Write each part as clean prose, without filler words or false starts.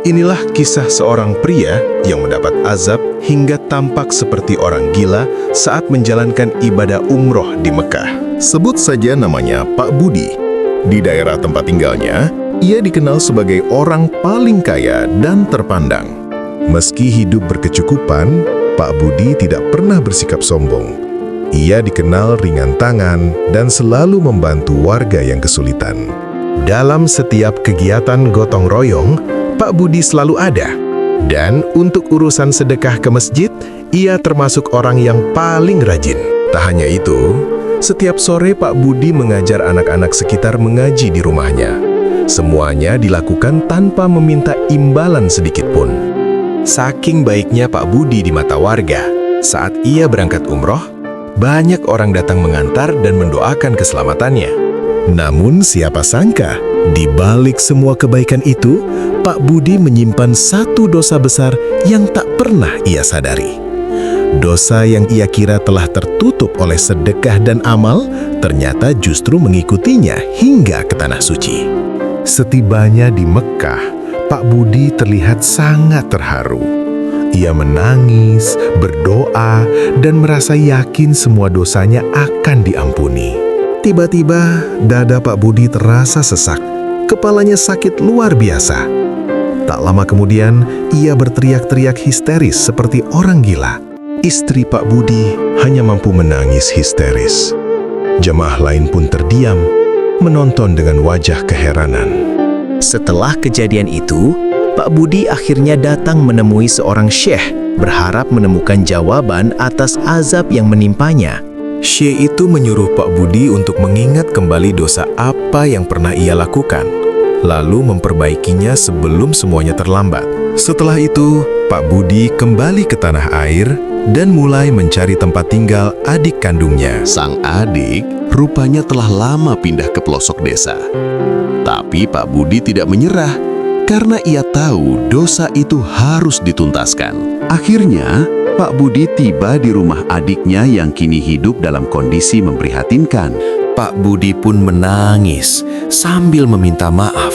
Inilah kisah seorang pria yang mendapat azab hingga tampak seperti orang gila saat menjalankan ibadah umroh di Mekah. Sebut saja namanya Pak Budi. Di daerah tempat tinggalnya, ia dikenal sebagai orang paling kaya dan terpandang. Meski hidup berkecukupan, Pak Budi tidak pernah bersikap sombong. Ia dikenal ringan tangan dan selalu membantu warga yang kesulitan. Dalam setiap kegiatan gotong royong, Pak Budi selalu ada. Dan untuk urusan sedekah ke masjid, ia termasuk orang yang paling rajin. Tak hanya itu, setiap sore Pak Budi mengajar anak-anak sekitar mengaji di rumahnya. Semuanya dilakukan tanpa meminta imbalan sedikit pun. Saking baiknya Pak Budi di mata warga, saat ia berangkat umroh, banyak orang datang mengantar dan mendoakan keselamatannya. Namun siapa sangka, di balik semua kebaikan itu, Pak Budi menyimpan satu dosa besar yang tak pernah ia sadari. Dosa yang ia kira telah tertutup oleh sedekah dan amal, ternyata justru mengikutinya hingga ke tanah suci. Setibanya di Mekah, Pak Budi terlihat sangat terharu. Ia menangis, berdoa, dan merasa yakin semua dosanya akan diampuni. Tiba-tiba, dada Pak Budi terasa sesak. Kepalanya sakit luar biasa. Tak lama kemudian, ia berteriak-teriak histeris seperti orang gila. Istri Pak Budi hanya mampu menangis histeris. Jemaah lain pun terdiam, menonton dengan wajah keheranan. Setelah kejadian itu, Pak Budi akhirnya datang menemui seorang syekh, berharap menemukan jawaban atas azab yang menimpanya. Syekh itu menyuruh Pak Budi untuk mengingat kembali dosa apa yang pernah ia lakukan, lalu memperbaikinya sebelum semuanya terlambat. Setelah itu, Pak Budi kembali ke tanah air dan mulai mencari tempat tinggal adik kandungnya. Sang adik rupanya telah lama pindah ke pelosok desa. Tapi Pak Budi tidak menyerah karena ia tahu dosa itu harus dituntaskan. Akhirnya, Pak Budi tiba di rumah adiknya yang kini hidup dalam kondisi memprihatinkan. Pak Budi pun menangis sambil meminta maaf.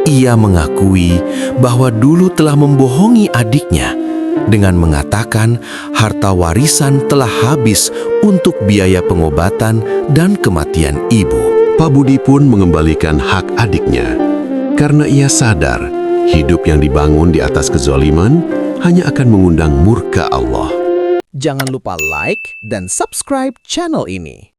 Ia mengakui bahwa dulu telah membohongi adiknya dengan mengatakan harta warisan telah habis untuk biaya pengobatan dan kematian ibu. Pak Budi pun mengembalikan hak adiknya karena ia sadar hidup yang dibangun di atas kezaliman hanya akan mengundang murka Allah. Jangan lupa like dan subscribe channel ini.